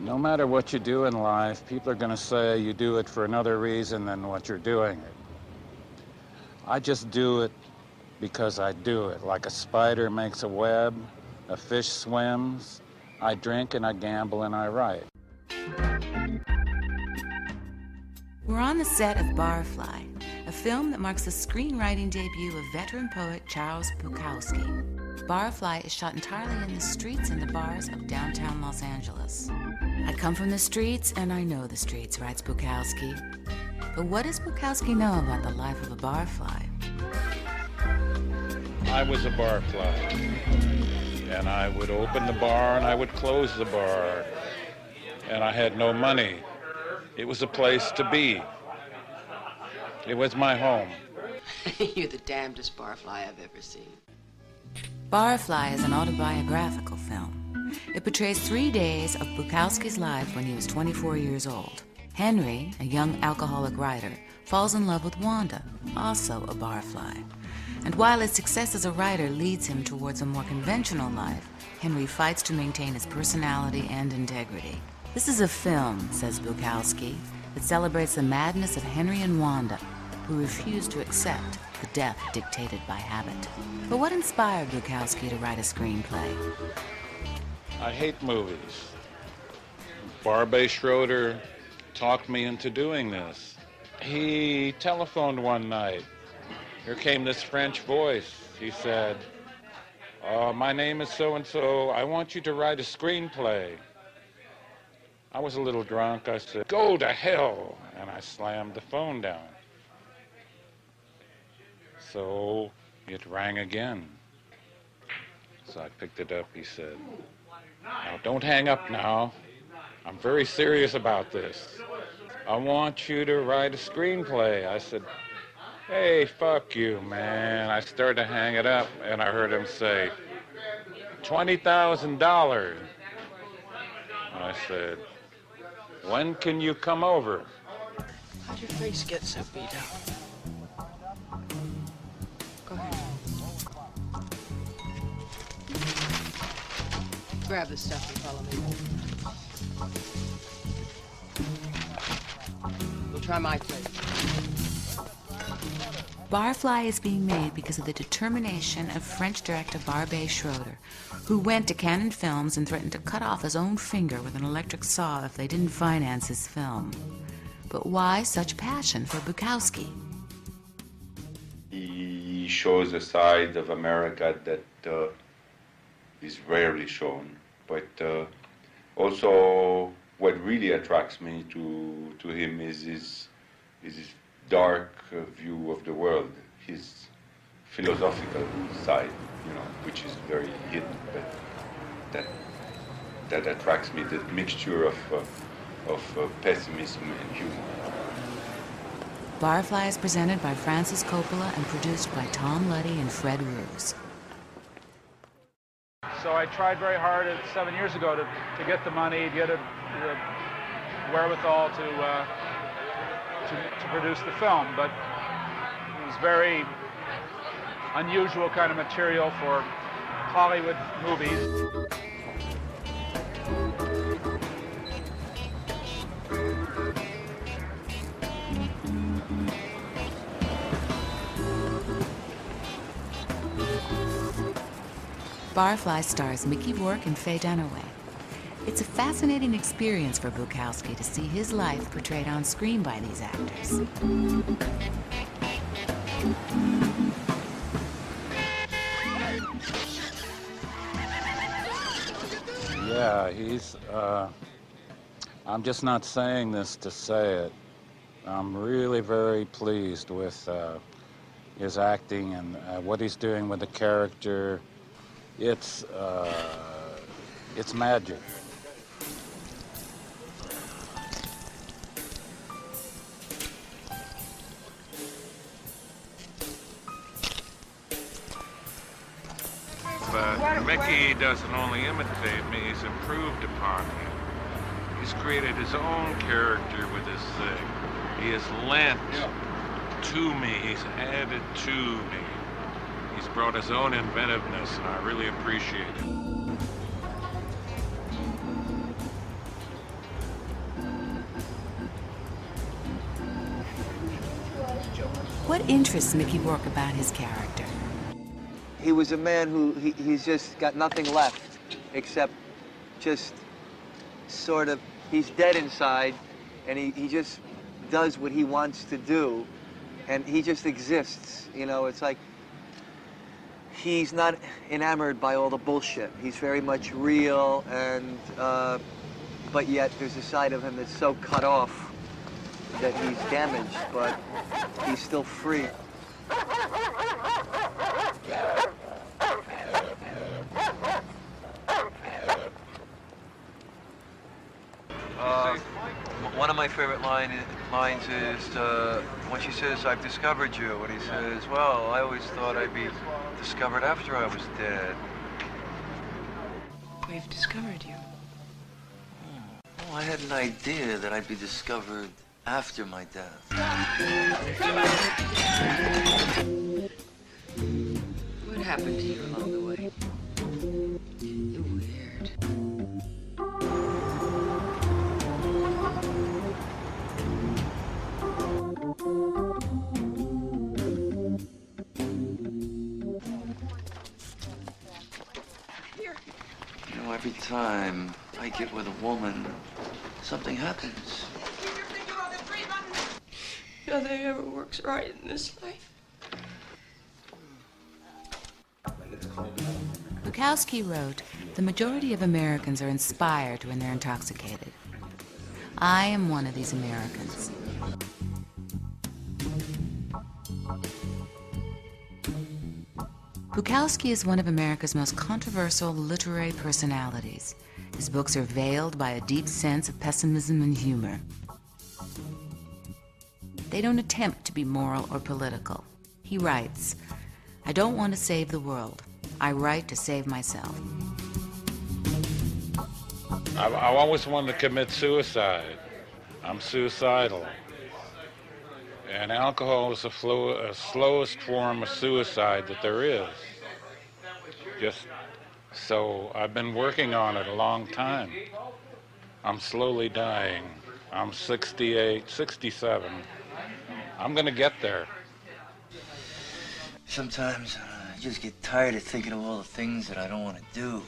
No matter what you do in life, people are going to say you do it for another reason than what you're doing it. I just do it because I do it. Like a spider makes a web, a fish swims, I drink and I gamble and I write. We're on the set of Barfly, a film that marks the screenwriting debut of veteran poet Charles Bukowski. Barfly is shot entirely in the streets and the bars of downtown Los Angeles. I come from the streets and I know the streets, writes Bukowski. But what does Bukowski know about the life of a barfly? I was a barfly, and I would open the bar and I would close the bar, and I had no money. It was a place to be. It was my home. You're the damnedest barfly I've ever seen. Barfly is an autobiographical film. It portrays 3 days of Bukowski's life when he was 24 years old. Henry, a young alcoholic writer, falls in love with Wanda, also a barfly. And while his success as a writer leads him towards a more conventional life, Henry fights to maintain his personality and integrity. This is a film, says Bukowski, that celebrates the madness of Henry and Wanda, who refuse to accept the death dictated by habit. But what inspired Bukowski to write a screenplay? I hate movies. Barbet Schroeder talked me into doing this. He telephoned one night. Here came this French voice. He said, my name is so-and-so. I want you to write a screenplay. I was a little drunk. I said, go to hell. And I slammed the phone down. So it rang again. So I picked it up. He said, now don't hang up now. I'm very serious about this. I want you to write a screenplay. I said, hey, fuck you, man. I started to hang it up, and I heard him say, $20,000. I said, when can you come over? How'd your face get so beat up? Go ahead. Grab the stuff and follow me. We'll try my place. Barfly is being made because of the determination of French director Barbet Schroeder, who went to Cannon Films and threatened to cut off his own finger with an electric saw if they didn't finance his film. But why such passion for Bukowski? He shows a side of America that is rarely shown, but also what really attracts me to him is his dark view of the world, his philosophical side, which is very hidden, but that attracts me, that mixture of pessimism and humor. Barfly is presented by Francis Coppola and produced by Tom Luddy and Fred Roos. So I tried very hard 7 years ago to get the money, get the wherewithal to produce the film, but it was very unusual kind of material for Hollywood movies. Barfly stars Mickey Rourke and Faye Dunaway. It's a fascinating experience for Bukowski to see his life portrayed on screen by these actors. Yeah, I'm just not saying this to say it. I'm really very pleased with his acting and what he's doing with the character. It's magic. But Mickey doesn't only imitate me, he's improved upon me. He's created his own character with this thing. He has lent to me, he's added to me. He's brought his own inventiveness, and I really appreciate it. What interests Mickey Rourke about his character? He was a man who, he's just got nothing left except just sort of, he's dead inside, and he just does what he wants to do, and he just exists. You know, it's like, he's not enamored by all the bullshit. He's very much real, and, but yet there's a side of him that's so cut off that he's damaged, but he's still free. One of my favorite lines is when she says, "I've discovered you," and he says, "Well, I always thought I'd be discovered after I was dead." We've discovered you. Well, I had an idea that I'd be discovered after my death. What happened to you along the way? You're weird. You know, every time I get with a woman, something happens. Nothing ever works right in this life. Bukowski wrote, "The majority of Americans are inspired when they're intoxicated. I am one of these Americans." Bukowski is one of America's most controversial literary personalities. His books are veiled by a deep sense of pessimism and humor. They don't attempt to be moral or political. He writes, "I don't want to save the world. I write to save myself." I always wanted to commit suicide. I'm suicidal. And alcohol is the slowest form of suicide that there is. So I've been working on it a long time. I'm slowly dying. I'm 68, 67. I'm gonna get there. Sometimes I just get tired of thinking of all the things that I don't want to do,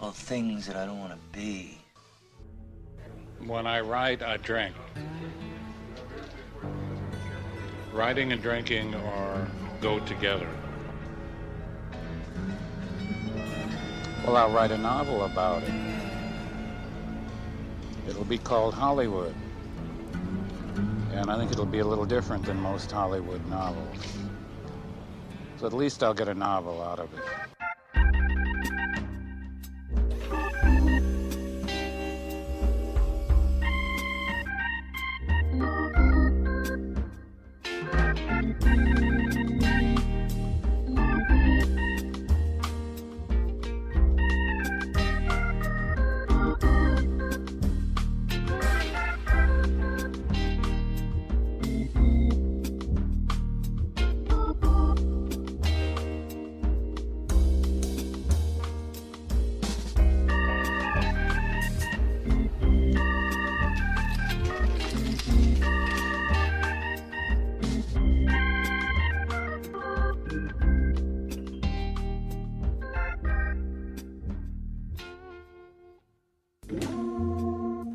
all the things that I don't want to be. When I write, I drink. Writing and drinking go together. Well, I'll write a novel about it. It'll be called Hollywood. And I think it'll be a little different than most Hollywood novels. So at least I'll get a novel out of it.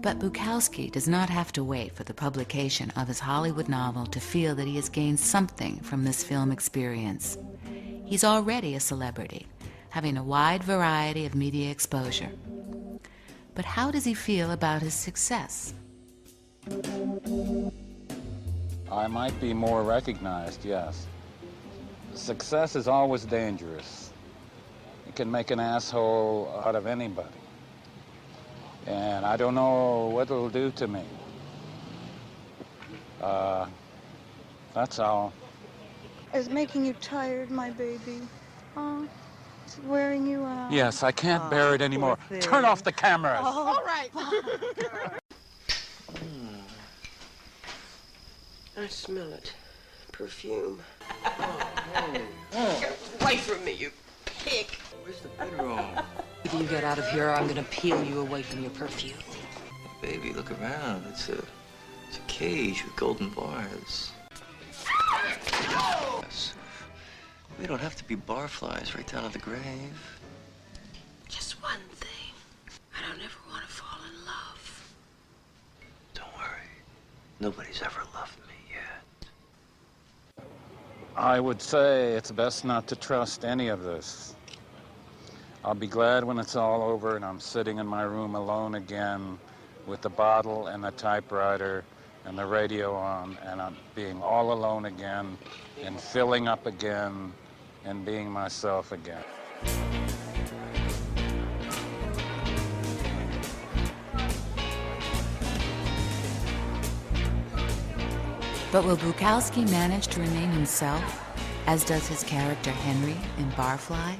But Bukowski does not have to wait for the publication of his Hollywood novel to feel that he has gained something from this film experience. He's already a celebrity, having a wide variety of media exposure. But how does he feel about his success? I might be more recognized, yes. Success is always dangerous. You can make an asshole out of anybody. And I don't know what it'll do to me. That's all. It's making you tired, my baby. Oh, it's wearing you out. Yes, I can't bear it anymore. Turn off the cameras. All right. I smell it. Perfume. Get away from me, you pig. Where's the bedroom? If you get out of here, I'm gonna peel you away from your perfume. Baby, look around. It's a cage with golden bars. We don't have to be barflies right down to the grave. Just one thing. I don't ever want to fall in love. Don't worry. Nobody's ever loved me yet. I would say it's best not to trust any of this. I'll be glad when it's all over and I'm sitting in my room alone again with the bottle and the typewriter and the radio on, and I'm being all alone again and filling up again and being myself again. But will Bukowski manage to remain himself, as does his character Henry in Barfly?